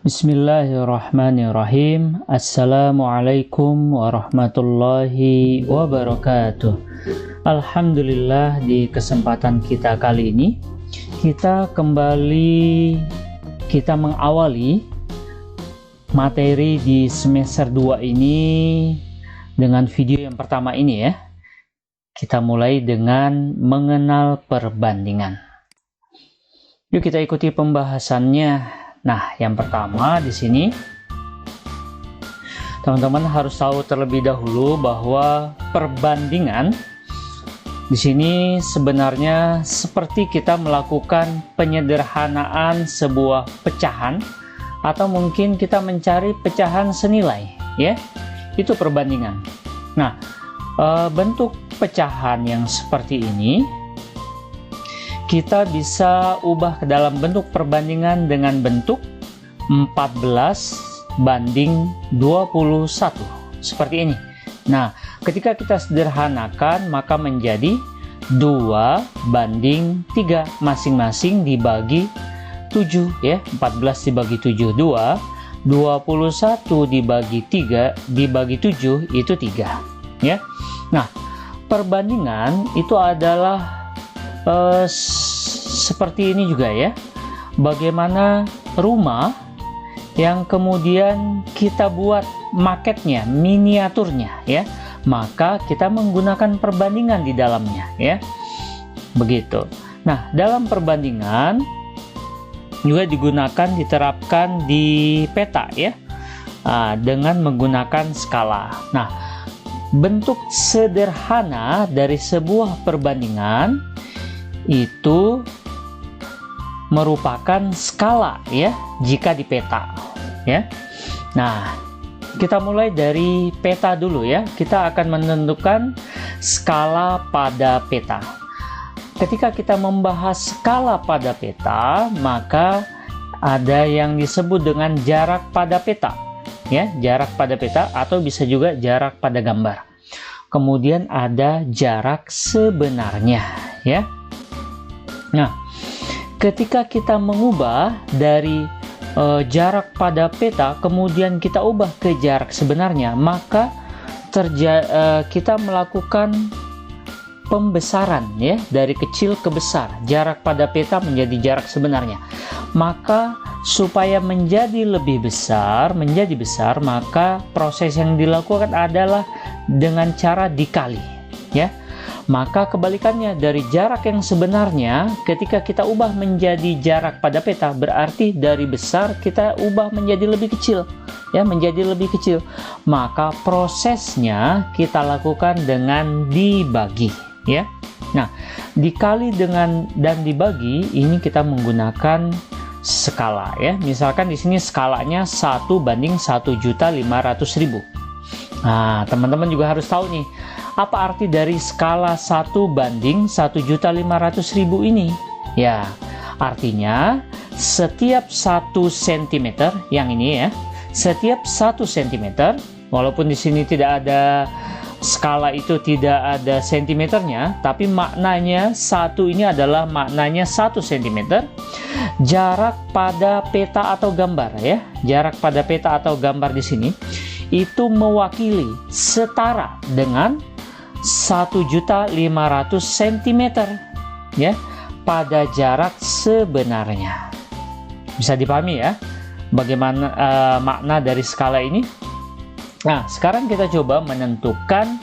Bismillahirrahmanirrahim. Assalamualaikum warahmatullahi wabarakatuh. Alhamdulillah, di kesempatan kita kali ini kita mengawali materi di semester 2 ini dengan video yang pertama ini ya. Kita mulai dengan mengenal perbandingan. Yuk kita ikuti pembahasannya. Nah, yang pertama di sini teman-teman harus tahu terlebih dahulu bahwa perbandingan di sini sebenarnya seperti kita melakukan penyederhanaan sebuah pecahan atau mungkin kita mencari pecahan senilai, ya. Itu perbandingan. Nah, bentuk pecahan yang seperti ini kita bisa ubah ke dalam bentuk perbandingan dengan bentuk 14:21 seperti ini. Nah, ketika kita sederhanakan maka menjadi 2:3 masing-masing dibagi 7 ya. 14 dibagi 7 2, 21 dibagi 3 dibagi 7 itu 3 ya. Nah, perbandingan itu adalah seperti ini juga ya. Bagaimana rumah yang kemudian kita buat maketnya, miniaturnya ya, maka kita menggunakan perbandingan di dalamnya ya. Begitu. Nah, dalam perbandingan juga diterapkan di peta ya, dengan menggunakan skala. Nah, bentuk sederhana dari sebuah perbandingan itu merupakan skala ya jika di peta ya. Nah, kita mulai dari peta dulu ya. Kita akan menentukan skala pada peta. Ketika kita membahas skala pada peta, maka ada yang disebut dengan jarak pada peta ya, jarak pada peta atau bisa juga jarak pada gambar. Kemudian ada jarak sebenarnya ya. Nah, ketika kita mengubah dari jarak pada peta, kemudian kita ubah ke jarak sebenarnya, maka kita melakukan pembesaran ya, dari kecil ke besar. Jarak pada peta menjadi jarak sebenarnya. Maka supaya menjadi besar, maka proses yang dilakukan adalah dengan cara dikali ya. Maka kebalikannya dari jarak yang sebenarnya, ketika kita ubah menjadi jarak pada peta, berarti dari besar kita ubah menjadi lebih kecil ya, menjadi lebih kecil. Maka prosesnya kita lakukan dengan dibagi ya. Nah, dikali dengan dan dibagi ini kita menggunakan skala ya. Misalkan di sini skalanya 1:1.500.000. Nah, teman-teman juga harus tahu nih, apa arti dari skala 1:1.500.000 ini? Ya, artinya setiap 1 cm yang ini ya, setiap 1 cm, walaupun di sini tidak ada skala, itu tidak ada sentimeternya, tapi maknanya satu ini adalah maknanya 1 cm. Jarak pada peta atau gambar ya, jarak pada peta atau gambar di sini itu mewakili setara dengan 1.500.000 cm ya pada jarak sebenarnya. Bisa dipahami ya bagaimana makna dari skala ini. Nah, sekarang kita coba menentukan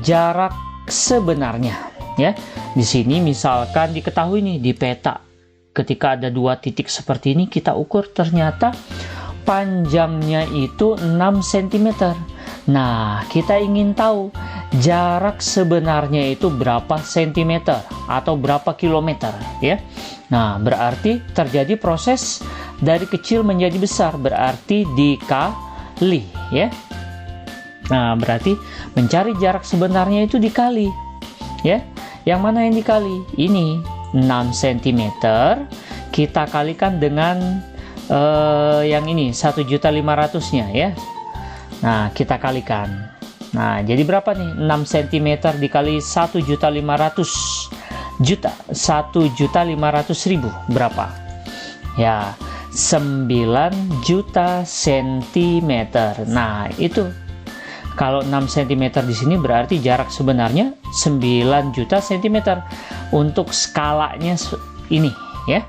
jarak sebenarnya ya. Di sini misalkan diketahui nih di peta, ketika ada 2 titik seperti ini, kita ukur ternyata panjangnya itu 6 cm. Nah, kita ingin tahu jarak sebenarnya itu berapa sentimeter atau berapa kilometer ya. Nah, berarti terjadi proses dari kecil menjadi besar, berarti dikali ya. Nah, berarti mencari jarak sebenarnya itu dikali ya. Yang mana yang dikali? Ini 6 cm kita kalikan dengan yang ini 1.500.000-nya ya. Nah, kita kalikan. Nah, jadi berapa nih? 6 cm dikali 1.500.000. Berapa? Ya, 9 juta sentimeter. Nah, itu kalau 6 cm di sini berarti jarak sebenarnya 9 juta sentimeter untuk skalanya ini ya.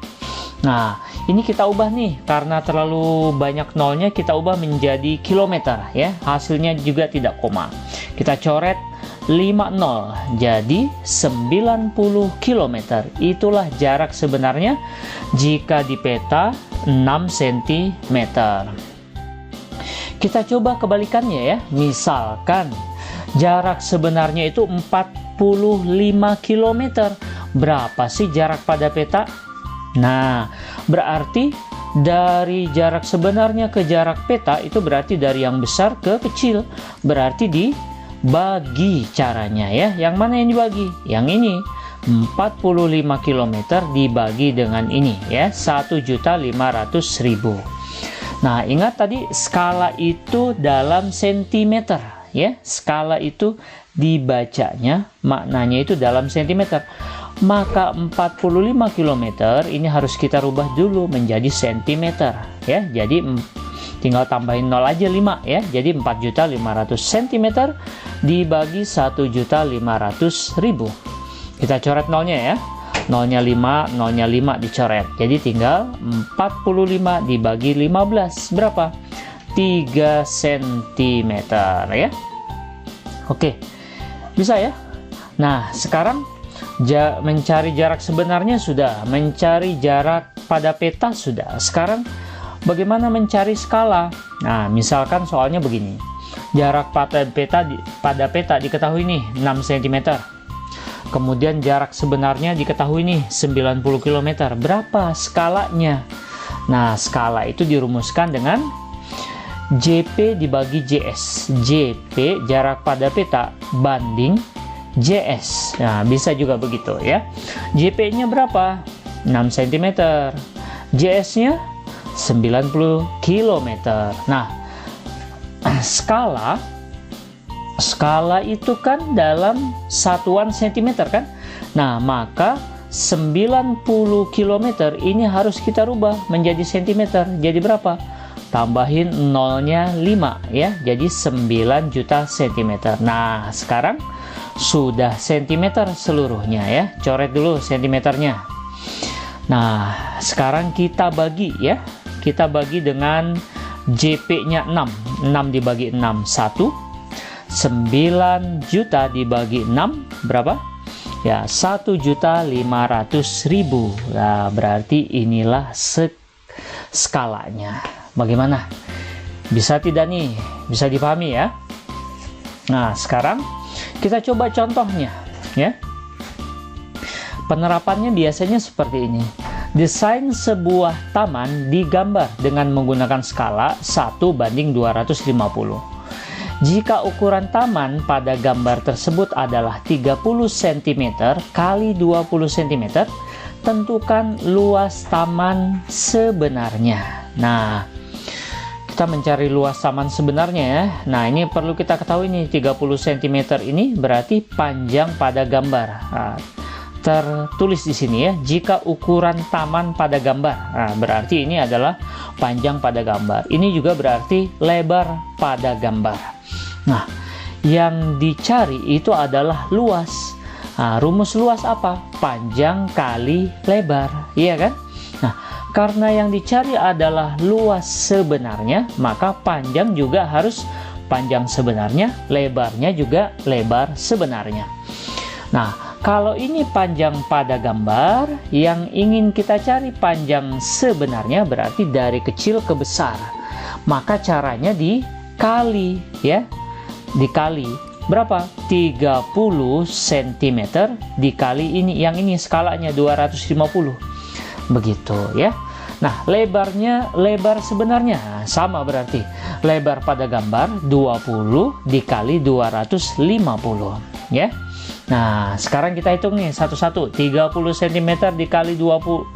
Nah, ini kita ubah nih karena terlalu banyak nolnya, kita ubah menjadi kilometer ya. Hasilnya juga tidak koma. Kita coret 50 jadi 90 km. Itulah jarak sebenarnya jika di peta 6 cm. Kita coba kebalikannya ya. Misalkan jarak sebenarnya itu 45 km. Berapa sih jarak pada peta? Nah, berarti dari jarak sebenarnya ke jarak peta itu berarti dari yang besar ke kecil. Berarti dibagi caranya ya. Yang mana yang dibagi? Yang ini. 45 km dibagi dengan ini ya. 1.500.000. Nah, ingat tadi skala itu dalam sentimeter ya. Skala itu dibacanya, maknanya itu dalam sentimeter. Maka 45 km ini harus kita rubah dulu menjadi sentimeter ya. Jadi tinggal tambahin 0 aja 5 ya. Jadi 4.500 cm dibagi 1.500.000. Kita coret nolnya ya. Nolnya 5, nolnya 5 dicoret. Jadi tinggal 45 dibagi 15. Berapa? 3 cm ya. Oke. Bisa ya? Nah, sekarang mencari jarak sebenarnya sudah. Mencari jarak pada peta sudah. Sekarang bagaimana mencari skala? Nah, misalkan soalnya begini. Jarak pada peta diketahui nih 6 cm. Kemudian jarak sebenarnya diketahui nih 90 km. Berapa skalanya? Nah, skala itu dirumuskan dengan JP dibagi JS. JP jarak pada peta banding JS. Nah, bisa juga begitu ya. JP-nya berapa? 6 cm. JS-nya 90 km. Nah, skala itu kan dalam satuan sentimeter kan? Nah, maka 90 km ini harus kita rubah menjadi sentimeter. Jadi berapa? Tambahin nolnya 5 ya. Jadi 9 juta sentimeter. Nah, sekarang sudah sentimeter seluruhnya ya. Coret dulu sentimeternya. Nah, sekarang kita bagi ya. Kita bagi dengan JP-nya 6. 6 dibagi 6, 1. 9 juta dibagi 6 berapa? Ya, 1.500.000. Nah, berarti inilah skalanya. Bagaimana? Bisa tidak nih? Bisa dipahami ya? Nah, sekarang kita coba contohnya ya. Penerapannya biasanya seperti ini. Desain sebuah taman digambar dengan menggunakan skala 1:250. Jika ukuran taman pada gambar tersebut adalah 30 cm kali 20 cm, tentukan luas taman sebenarnya. Nah, kita mencari luas taman sebenarnya ya. Nah, ini perlu kita ketahui nih, 30 cm ini berarti panjang pada gambar. Nah, tertulis di sini ya, jika ukuran taman pada gambar. Nah, berarti ini adalah panjang pada gambar. Ini juga berarti lebar pada gambar. Nah, yang dicari itu adalah luas. Nah, rumus luas apa? Panjang kali lebar, iya kan? Nah, karena yang dicari adalah luas sebenarnya, maka panjang juga harus panjang sebenarnya, lebarnya juga lebar sebenarnya. Nah, kalau ini panjang pada gambar, yang ingin kita cari panjang sebenarnya berarti dari kecil ke besar. Maka caranya dikali ya. Dikali berapa? 30 cm dikali ini. Yang ini skalanya 250. Begitu ya. Nah, lebar sebenarnya sama berarti. Lebar pada gambar 20 dikali 250 ya. Nah, sekarang kita hitung nih satu-satu. 30 cm dikali 250.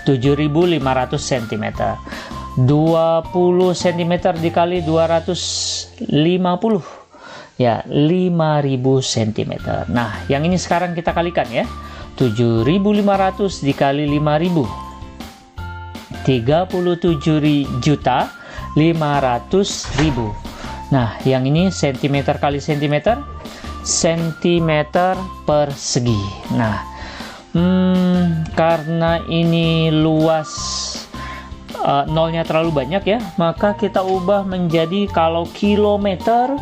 7.500 cm. 20 cm dikali 250 ya 5.000 cm. Nah, yang ini sekarang kita kalikan ya. 7.500 dikali 5.000 37.500.000. Nah, yang ini sentimeter kali sentimeter, sentimeter persegi. Nah, karena ini luas nolnya terlalu banyak ya, maka kita ubah menjadi, kalau kilometer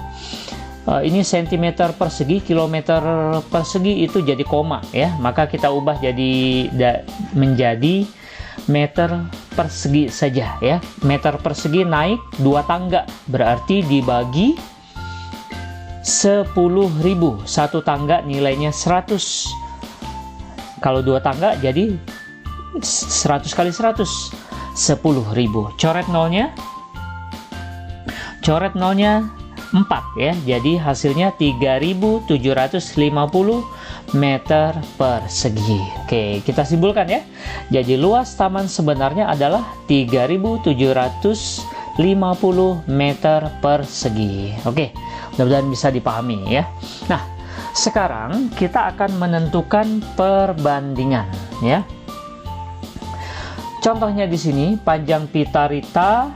ini sentimeter persegi, kilometer persegi itu jadi koma ya, maka kita ubah menjadi meter persegi saja ya. Meter persegi naik 2 tangga, berarti dibagi 10.000. Satu tangga nilainya 100. Kalau 2 tangga jadi 100 kali 100, 10.000. Coret nolnya 4 ya, jadi hasilnya 3.750 meter persegi. Oke, kita simpulkan ya. Jadi luas taman sebenarnya adalah 3.750 meter persegi. Oke, mudah-mudahan bisa dipahami ya. Nah, sekarang kita akan menentukan perbandingan ya. Contohnya di sini panjang pita Rita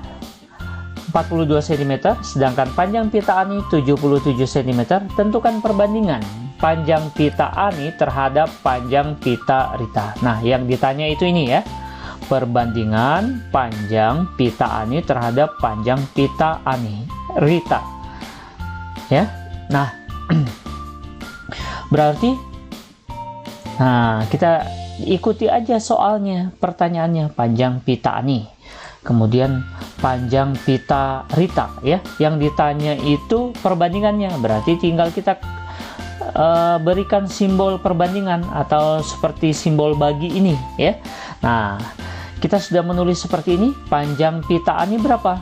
42 cm, sedangkan panjang pita Ani 77 cm. Tentukan perbandingan panjang pita Ani terhadap panjang pita Rita. Nah, yang ditanya itu ini ya. Perbandingan panjang pita Ani terhadap panjang pita Rita. Ya. Nah, berarti kita ikuti aja soalnya, pertanyaannya panjang pita Ani, kemudian panjang pita Rita ya. Yang ditanya itu perbandingannya, berarti tinggal kita berikan simbol perbandingan atau seperti simbol bagi ini ya. Nah, kita sudah menulis seperti ini. Panjang pita Ani berapa?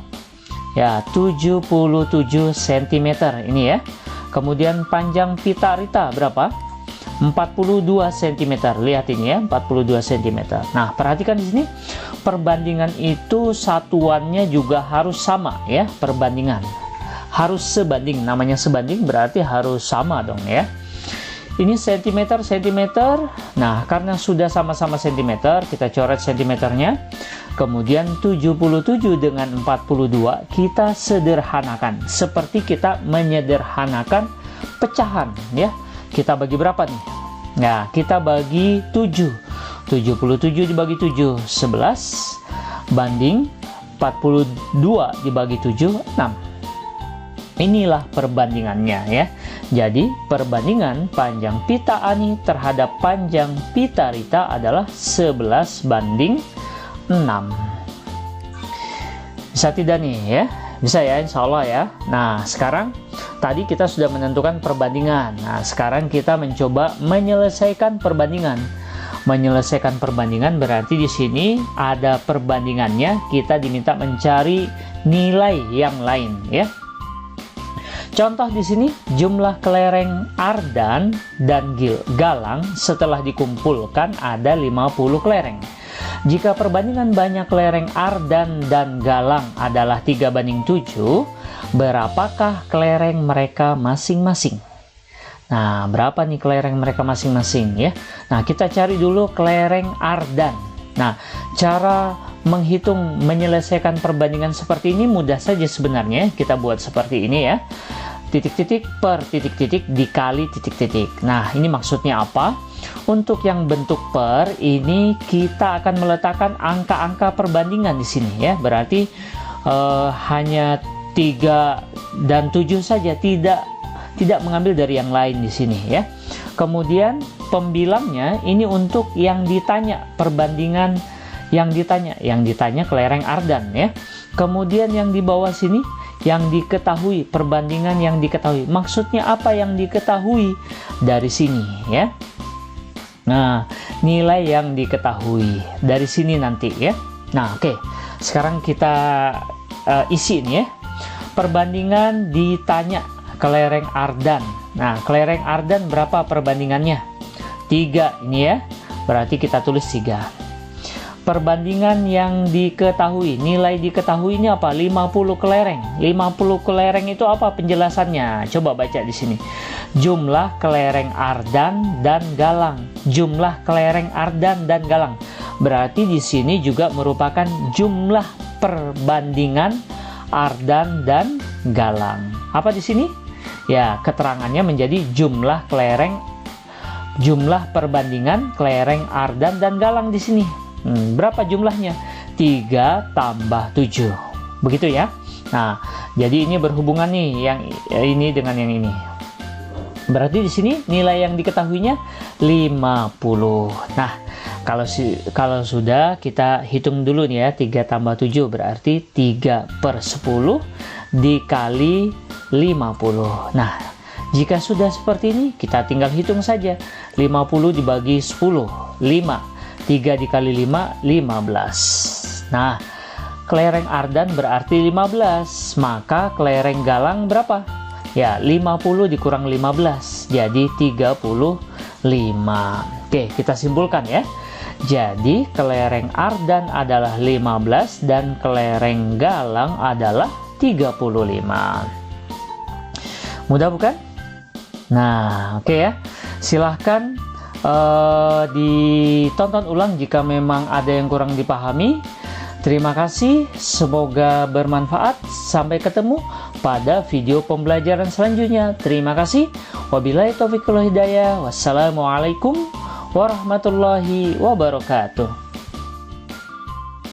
Ya, 77 cm ini ya. Kemudian panjang pita Rita berapa? 42 cm. Lihat ini ya, 42 cm. Nah, perhatikan di sini perbandingan itu satuannya juga harus sama ya. Perbandingan harus sebanding. Namanya sebanding berarti harus sama dong ya. Ini cm. Nah, karena sudah sama-sama cm, kita coret cm-nya. Kemudian 77 dengan 42 kita sederhanakan, seperti kita menyederhanakan pecahan ya. Kita bagi berapa nih? Nah, kita bagi 7. 77 dibagi 7, 11. Banding 42 dibagi 7, 6. Inilah perbandingannya ya. Jadi perbandingan panjang pita Ani terhadap panjang pita Rita adalah 11 banding 6. Bisa tidak nih ya? Bisa ya, insya Allah ya. Nah, sekarang tadi kita sudah menentukan perbandingan. Nah, sekarang kita mencoba menyelesaikan perbandingan. Menyelesaikan perbandingan berarti di sini ada perbandingannya, kita diminta mencari nilai yang lain ya. Contoh di sini, jumlah kelereng ardan dan galang setelah dikumpulkan ada 50 kelereng. Jika perbandingan banyak kelereng ardan dan galang adalah 3:7, berapakah kelereng mereka masing-masing? Nah, berapa nih kelereng mereka masing-masing ya? Nah, kita cari dulu kelereng ardan. Nah, cara menghitung menyelesaikan perbandingan seperti ini mudah saja sebenarnya. Kita buat seperti ini ya. Titik-titik per titik-titik dikali titik-titik. Nah, ini maksudnya apa? Untuk yang bentuk per ini kita akan meletakkan angka-angka perbandingan di sini ya. Berarti hanya 3 dan 7 saja, tidak mengambil dari yang lain di sini ya. Kemudian pembilangnya ini untuk yang ditanya, perbandingan yang ditanya kelereng ardan ya. Kemudian yang di bawah sini yang diketahui, perbandingan yang diketahui. Maksudnya apa yang diketahui dari sini ya? Nah, nilai yang diketahui dari sini nanti ya. Nah, oke. Sekarang kita isi ini ya. Perbandingan ditanya kelereng ardan. Nah, kelereng ardan berapa perbandingannya? 3 ini ya. Berarti kita tulis 3. Perbandingan yang diketahui, nilai diketahui ini apa? 50 kelereng. 50 kelereng itu apa penjelasannya? Coba baca di sini. Jumlah kelereng ardan dan galang. Jumlah kelereng ardan dan galang. berarti di sini juga merupakan jumlah perbandingan Ardan dan Galang. Apa di sini? Ya, keterangannya menjadi jumlah perbandingan kelereng Ardan dan Galang di sini. Berapa jumlahnya? 3 tambah 7. Begitu ya. Nah, jadi ini berhubungan nih yang ini dengan yang ini. Berarti di sini nilai yang diketahuinya 50. Nah, kalau sudah kita hitung dulu nih ya, 3 tambah 7 berarti 3/10 dikali 50. Nah, jika sudah seperti ini, kita tinggal hitung saja. 50 dibagi 10, 5. 3 dikali 5, 15. Nah, kelereng Ardan berarti 15. Maka kelereng Galang berapa? Ya, 50 dikurang 15. Jadi 35. Oke, kita simpulkan ya. Jadi kelereng Ardan adalah 15 dan kelereng Galang adalah 35. Mudah bukan? Nah, oke ya. Silahkan ditonton ulang jika memang ada yang kurang dipahami. Terima kasih, semoga bermanfaat. Sampai ketemu pada video pembelajaran selanjutnya. Terima kasih. Wabillahi taufiq wal hidayah. Wassalamualaikum warahmatullahi wabarakatuh.